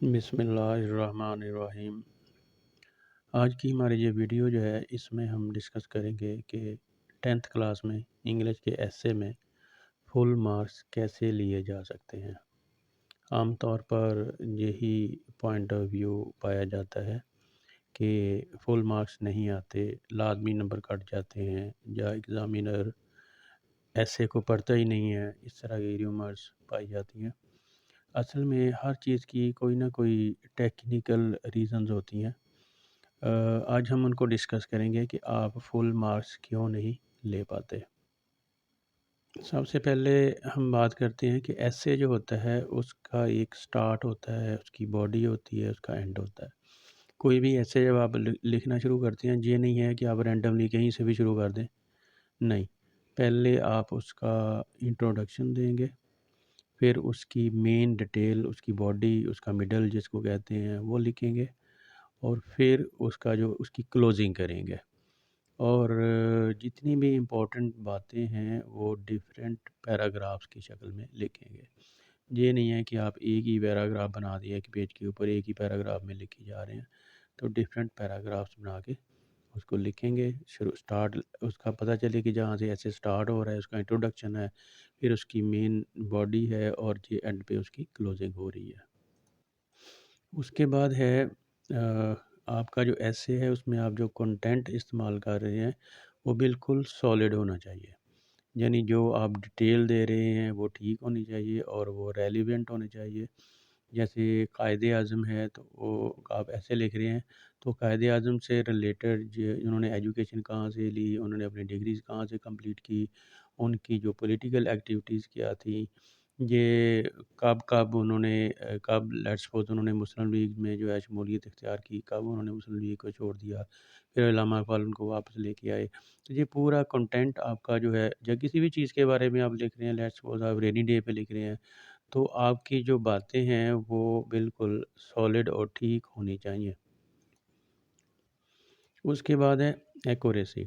बिस्मिल्लाहिर्रहमानिर्रहीम। आज की हमारी ये वीडियो जो है इसमें हम डिस्कस करेंगे कि 10th क्लास में इंग्लिश के एसे में फुल मार्क्स कैसे लिए जा सकते हैं। आम तौर पर यही पॉइंट ऑफ व्यू पाया जाता है कि फुल मार्क्स नहीं आते, लाजमी नंबर कट जाते हैं या एग्ज़ामिनर एसे को पढ़ता ही नहीं है, इस तरह की र्यूमर्स पाई जाती हैं। असल में हर चीज़ की कोई ना कोई टेक्निकल रीज़न्स होती हैं। आज हम उनको डिस्कस करेंगे कि आप फुल मार्क्स क्यों नहीं ले पाते। सबसे पहले हम बात करते हैं कि ऐसे जो होता है उसका एक स्टार्ट होता है, उसकी बॉडी होती है, उसका एंड होता है। कोई भी ऐसे जब आप लिखना शुरू करते हैं, ये नहीं है कि आप रैंडमली कहीं से भी शुरू कर दें, नहीं। पहले आप उसका इंट्रोडक्शन देंगे, फिर उसकी मेन डिटेल, उसकी बॉडी, उसका मिडल जिसको कहते हैं वो लिखेंगे और फिर उसका जो उसकी क्लोजिंग करेंगे। और जितनी भी इम्पोर्टेंट बातें हैं वो डिफरेंट पैराग्राफ्स की शक्ल में लिखेंगे। ये नहीं है कि आप एक ही पैराग्राफ बना दिया कि पेज के ऊपर एक ही पैराग्राफ में लिखे जा रहे हैं, तो डिफरेंट पैराग्राफ्स बना के उसको लिखेंगे। शुरू स्टार्ट उसका पता चले कि जहाँ से ऐसे स्टार्ट हो रहा है उसका इंट्रोडक्शन है, फिर उसकी मेन बॉडी है और ये एंड पे उसकी क्लोजिंग हो रही है। उसके बाद है आपका जो एसे है उसमें आप जो कंटेंट इस्तेमाल कर रहे हैं वो बिल्कुल सॉलिड होना चाहिए। यानी जो आप डिटेल दे रहे हैं वो ठीक होनी चाहिए और वो रेलिवेंट होने चाहिए। जैसे कायदे-आज़म है तो वो आप ऐसे लिख रहे हैं तो कायदे-आज़म से रिलेटेड जो उन्होंने एजुकेशन कहाँ से ली, उन्होंने अपनी डिग्रीज़ कहाँ से कंप्लीट की, उनकी जो पॉलिटिकल एक्टिविटीज़ क्या थी, ये कब उन्होंने कब लेट्स सपोज़ उन्होंने मुस्लिम लीग में जो है शमूलियत इख्तियार की, कब उन्होंने मुस्लिम लीग को छोड़ दिया, फिर अल्लामा इक़बाल उनको वापस लेके आए। तो ये पूरा कंटेंट आपका जो है या किसी भी चीज़ के बारे में आप लिख रहे हैं, लेट्स सपोज़ आप रेनी डे पे लिख रहे हैं, तो आपकी जो बातें हैं वो बिल्कुल सॉलिड और ठीक होनी चाहिए। उसके बाद है एक्यूरेसी,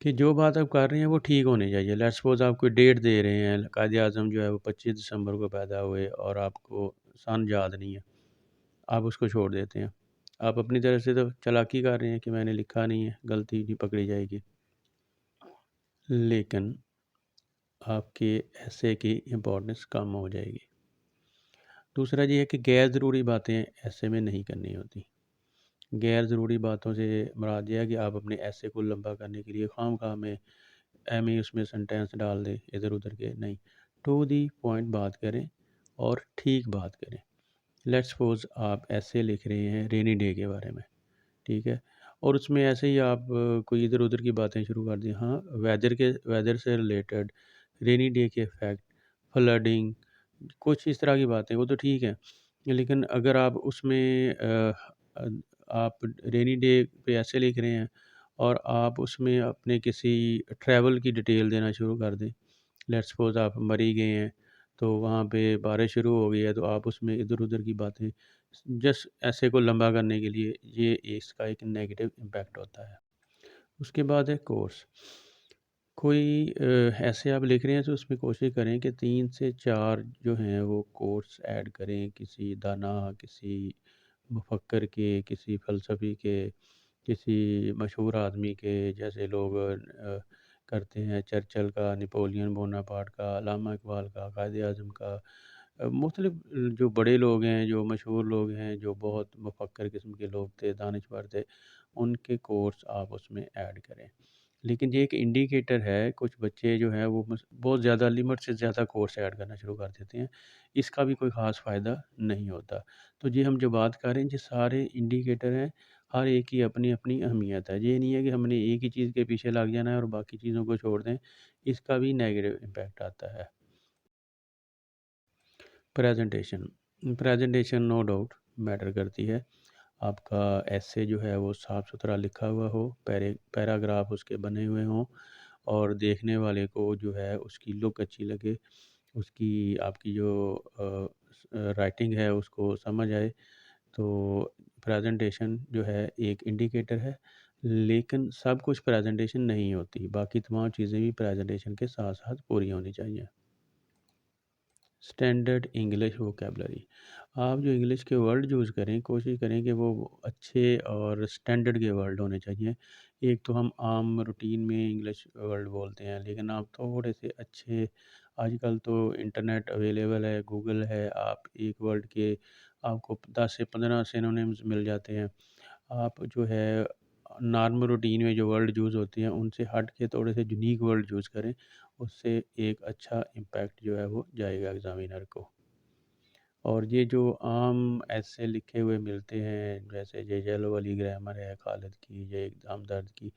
कि जो बात आप कर रहे हैं वो ठीक होनी चाहिए। लेट्स सपोज़ आप कोई डेट दे रहे हैं, कायदे-आज़म जो है वो 25 दिसंबर को पैदा हुए और आपको सन याद नहीं है, आप उसको छोड़ देते हैं। आप अपनी तरफ से तो चालाकी कर रहे हैं कि मैंने लिखा नहीं है, गलती नहीं पकड़ी जाएगी। लेकिन आपके ऐसे की इम्पोर्टेंस कम हो जाएगी। दूसरा ये है कि गैर ज़रूरी बातें ऐसे में नहीं करनी होती। गैर ज़रूरी बातों से मुराद ये है कि आप अपने ऐसे को लंबा करने के लिए खामखा में एम ही उसमें सेंटेंस डाल दें इधर-उधर के, नहीं। टू दी पॉइंट बात करें और ठीक बात करें। लेट्स सपोज़ आप ऐसे लिख रहे हैं रेनी डे के बारे में, ठीक है? और उसमें ऐसे ही आप कोई इधर-उधर की बातें शुरू कर दी। हाँ, वेदर से रिलेटेड, रेनी डे के इफ़ेक्ट, फ्लडिंग, कुछ इस तरह की बातें, वो तो ठीक है। लेकिन अगर आप उसमें अ, आप रेनी डे पे ऐसे लिख रहे हैं और आप उसमें अपने किसी ट्रैवल की डिटेल देना शुरू कर दें। लेट्स सपोज़ आप मरी गए हैं, तो वहाँ पे बारिश शुरू हो गई है, तो आप उसमें इधर-उधर की बातें जस्ट ऐसे को लंबा करने के लिए, ये इसका एक नेगेटिव इम्पैक्ट होता है। उसके बाद है कोर्स। कोई ऐसे आप लिख रहे हैं तो उसमें कोशिश करें कि 3 से 4 जो हैं वो कोर्स ऐड करें, किसी दाना, किसी मुफक्कर के, किसी फ़लसफ़ी के, किसी मशहूर आदमी के, जैसे लोग करते हैं चर्चिल का, नेपोलियन बोनापार्ट का, अल्लामा इक़बाल का, कायदे-आज़म का, मुख़्तलिफ़ जो बड़े लोग हैं, जो मशहूर लोग हैं, जो बहुत मुफक्किर किस्म के लोग थे, दानिशवर थे, उनके कोर्स आप उसमें ऐड करें। लेकिन ये एक इंडिकेटर है, कुछ बच्चे जो हैं वो बहुत ज़्यादा लिमिट से ज़्यादा कोर्स ऐड करना शुरू कर देते हैं, इसका भी कोई ख़ास फ़ायदा नहीं होता। तो ये हम जो बात कर रहे हैं, ये सारे इंडिकेटर हैं, हर एक की अपनी-अपनी अहमियत है। ये नहीं है कि हमने एक ही चीज़ के पीछे लग जाना है और बाकी चीज़ों को छोड़ दें, इसका भी नेगेटिव इम्पैक्ट आता है। Presentation, presentation no doubt matter करती है। आपका एसे जो है वो साफ़-सुथरा लिखा हुआ हो, पैराग्राफ उसके बने हुए हों और देखने वाले को जो है उसकी लुक अच्छी लगे, उसकी आपकी जो राइटिंग है उसको समझ आए। तो प्रेजेंटेशन जो है एक इंडिकेटर है, लेकिन सब कुछ प्रेजेंटेशन नहीं होती, बाकी तमाम चीज़ें भी प्रेजेंटेशन के साथ-साथ पूरी होनी चाहिए। Standard English vocabulary. आप जो इंग्लिश के वर्ड यूज़ करें, कोशिश करें कि वो अच्छे और स्टैंडर्ड के वर्ड होने चाहिए। एक तो हम आम रूटीन में इंग्लिश वर्ड बोलते हैं, लेकिन आप थोड़े से अच्छे, आजकल तो इंटरनेट अवेलेबल है, गूगल है, आप एक वर्ड के आपको 10 से 15 सिनोनिम्स मिल जाते हैं। आप जो है नॉर्मल रूटीन में जो वर्ड यूज़ होते हैं, उनसे हट के थोड़े से यूनिक वर्ड यूज़ करें, उससे एक अच्छा इम्पैक्ट जो है वो जाएगा एग्ज़ामिनर को। और ये जो आम ऐसे लिखे हुए मिलते हैं, जैसे ये येलो वाली ग्रामर है खालिद की, ये एग्ज़ाम दर्द की,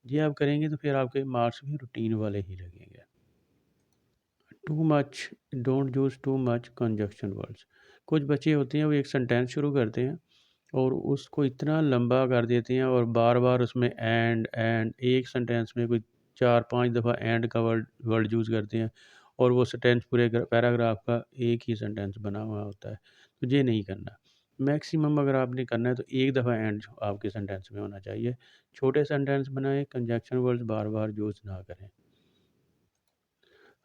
ये आप करेंगे तो फिर आपके मार्क्स भी रूटीन वाले ही लगेंगे। Too much, don't use too much conjunction words. कुछ बच्चे होते हैं वो एक सेंटेंस शुरू करते हैं और उसको इतना लंबा कर देते हैं और बार-बार उसमें एंड एक सेंटेंस में कोई 4-5 दफ़ा एंड का वर्ड वर्ड यूज़ करते हैं और वो सेंटेंस पूरे पैराग्राफ का एक ही सेंटेंस बना हुआ होता है। तो ये नहीं करना। मैक्सिमम अगर आपने करना है तो एक दफ़ा एंड आपके सेंटेंस में होना चाहिए। छोटे सेंटेंस बनाएँ, कंजक्शन वर्ड्स बार-बार यूज़ ना करें।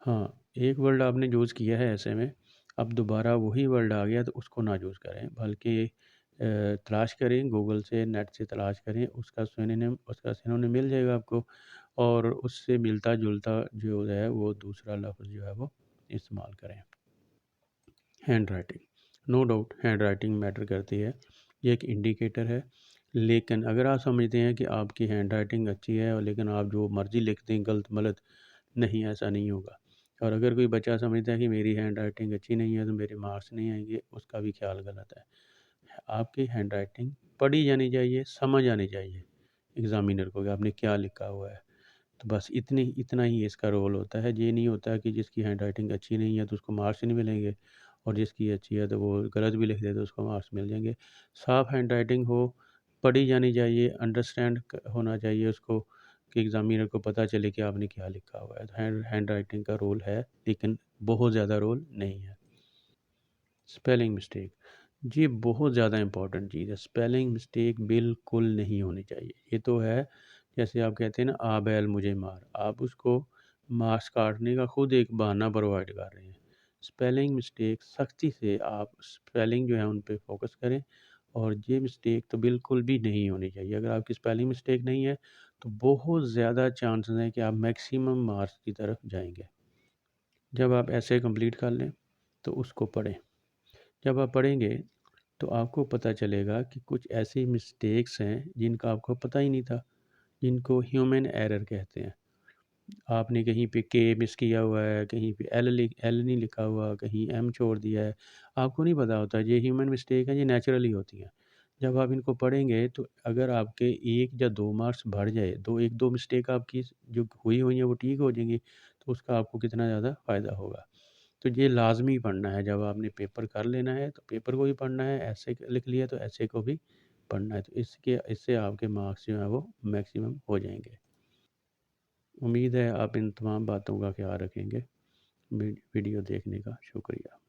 हाँ, एक वर्ड आपने यूज़ किया है ऐसे में, अब दोबारा वही वर्ड आ गया तो उसको ना यूज़ करें, बल्कि तलाश करें, गूगल से, नेट से तलाश करें, उसका सिनोनिम मिल जाएगा आपको और उससे मिलता-जुलता जो है वो दूसरा लफ्ज़ जो है वो इस्तेमाल करें। Handwriting, no doubt handwriting matter करती है, ये एक इंडिकेटर है। लेकिन अगर आप समझते हैं कि आपकी हैंड राइटिंग अच्छी है और लेकिन आप जो मर्ज़ी लिखते हैं गलत-मलत, नहीं, ऐसा नहीं होगा। और अगर कोई बच्चा समझता है कि मेरी हैंड राइटिंग अच्छी नहीं है तो मेरे मार्क्स नहीं आएँगे, उसका भी ख़्याल गलत है। आपकी हैंड राइटिंग पढ़ी जानी चाहिए, समझ आनी चाहिए एग्ज़ामिनर को कि आपने क्या लिखा हुआ है। तो बस इतना ही इसका रोल होता है। ये नहीं होता कि जिसकी हैंड राइटिंग अच्छी नहीं है तो उसको मार्क्स ही नहीं मिलेंगे और जिसकी अच्छी है तो वो गलत भी लिख दे तो उसको मार्क्स मिल जाएँगे। साफ़ हैंड राइटिंग हो, पढ़ी जानी चाहिए, अंडरस्टैंड क होना चाहिए उसको कि एग्ज़ामिनर को पता चले कि आपने क्या लिखा हुआ है। तो हैंड हैंड राइटिंग का रोल है, लेकिन बहुत ज़्यादा रोल नहीं है। स्पेलिंग मिस्टेक, जी बहुत ज़्यादा इम्पोर्टेंट चीज़ है। स्पेलिंग मिस्टेक बिल्कुल नहीं होनी चाहिए। ये तो है जैसे आप कहते हैं ना आ बैल मुझे मार, आप उसको मार्क्स काटने का खुद एक बहाना प्रोवाइड कर रहे हैं। स्पेलिंग मिस्टेक सख्ती से आप स्पेलिंग जो है उन पे फ़ोकस करें और ये मिस्टेक तो बिल्कुल भी नहीं होनी चाहिए। अगर आपकी स्पेलिंग मिस्टेक नहीं है तो बहुत ज़्यादा चांसेस हैं कि आप मैक्सिमम मार्क्स की तरफ जाएँगे। जब आप ऐसे कंप्लीट कर लें तो उसको पढ़ें। जब आप पढ़ेंगे तो आपको पता चलेगा कि कुछ ऐसी मिस्टेक्स हैं जिनका आपको पता ही नहीं था, जिनको ह्यूमन एरर कहते हैं। आपने कहीं पे के मिस किया हुआ है, कहीं पे एल नहीं लिखा हुआ, कहीं एम छोड़ दिया है, आपको नहीं पता होता। ये ह्यूमन मिस्टेक है, ये नेचुरली होती हैं। जब आप इनको पढ़ेंगे तो अगर आपके 1 या 2 मार्क्स बढ़ जाए, 1-2 मिस्टेक आपकी जो हुई हैं वो ठीक हो जाएँगी, तो उसका आपको कितना ज़्यादा फ़ायदा होगा। तो ये लाज़मी पढ़ना है, जब आपने पेपर कर लेना है तो पेपर को भी पढ़ना है, ऐसे लिख लिया तो ऐसे को भी पढ़ना है। तो इससे आपके मार्क्स जो हैं वो मैक्सिमम हो जाएँगे। उम्मीद है आप इन तमाम बातों का ख़्याल रखेंगे। वीडियो देखने का शुक्रिया।